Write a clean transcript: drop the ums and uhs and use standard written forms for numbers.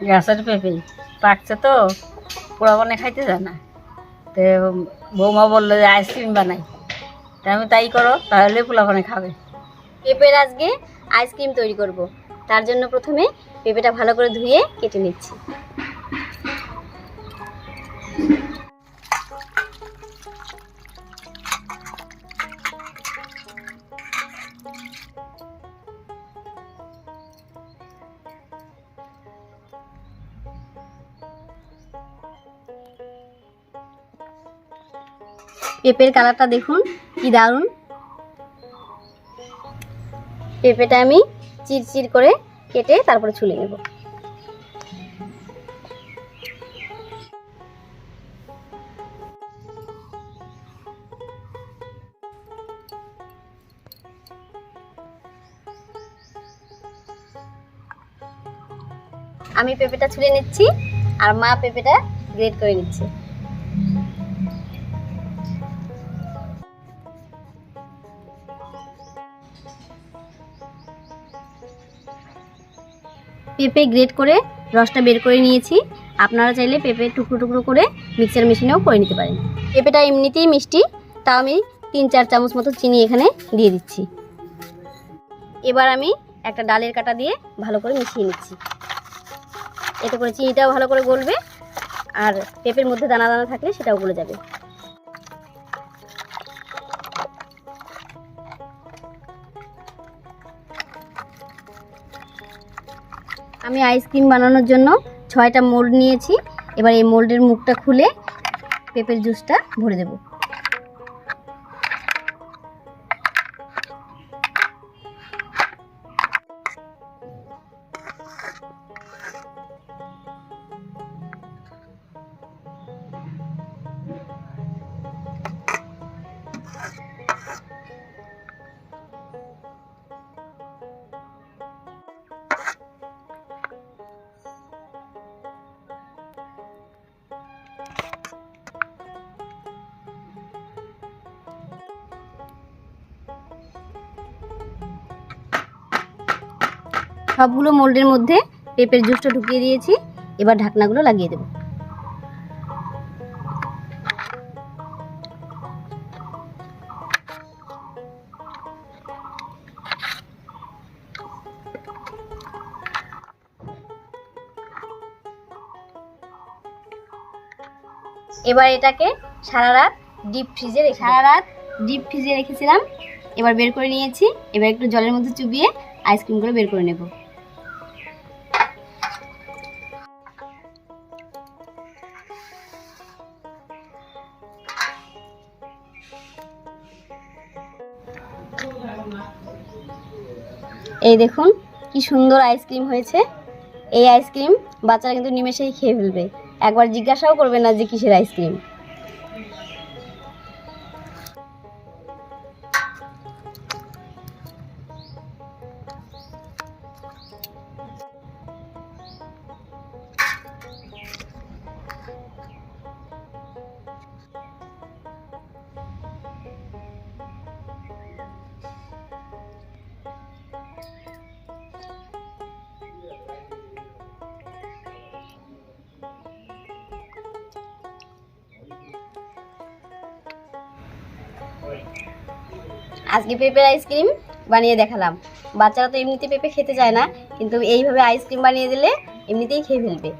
গাছের পেঁপে পাকছে তো, পোড়া বানিয়ে খাইতে যায় না। তো বৌমা বললো যে আইসক্রিম বানাই, তা আমি তাই করো, তাহলে পোলা বানিয়ে খাবে। পেঁপের আজকে আইসক্রিম তৈরি করব। তার জন্য প্রথমে পেঁপেটা ভালো করে ধুয়ে কেটে নিচ্ছি। পেঁপের কালারটা দেখুন কি দারুণ। পেঁপেটা আমি চিরচির করে কেটে তারপরে ছুলে নেব। আমি পেঁপেটা ছুলে নিচ্ছি আর মা পেঁপেটা গ্রেট করে নিচ্ছে। পেঁপে গ্রেট করে রসটা বের করে নিয়েছি। আপনারা চাইলে পেঁপে টুকরো টুকরো করে মিক্সার মেশিনেও করে নিতে পারেন। পেঁপেটা এমনিতেই মিষ্টি, তাও আমি 3-4 চামচ মতো চিনি এখানে দিয়ে দিচ্ছি। এবার আমি একটা ডালের কাঁটা দিয়ে ভালো করে মিশিয়ে নিচ্ছি। এতে করে চিনিটাও ভালো করে গলবে আর পেঁপের মধ্যে দানা দানা থাকলে সেটাও গলে যাবে। আমি আইসক্রিম বানানোর জন্য 6টা মোল্ড নিয়েছি। এবার এই মোল্ডের মুখটা খুলে পেঁপের জুসটা ভরে দেব। সবগুলো মোল্ডের মধ্যে পেঁপের জুসটা ঢুকিয়ে দিয়েছি। এবার ঢাকনাগুলো লাগিয়ে দেব। এবার এটাকে সারা রাত ডিপ ফ্রিজে রেখেছিলাম। এবার বের করে নিয়েছি। এবার একটু জলের মধ্যে চুবিয়ে আইসক্রিমগুলো বের করে নেব। এই দেখুন কি সুন্দর আইসক্রিম হয়েছে। এই আইসক্রিম বাচ্চারা কিন্তু নিমেষেই খেয়ে ফেলবে, একবার জিজ্ঞাসাও করবে না যে কিসের আইসক্রিম। আজকে পেঁপের আইসক্রিম বানিয়ে দেখালাম। বাচ্চারা তো এমনিতে পেঁপে খেতে চায় না, কিন্তু এইভাবে আইসক্রিম বানিয়ে দিলে এমনিতেই খেয়ে ফেলবে।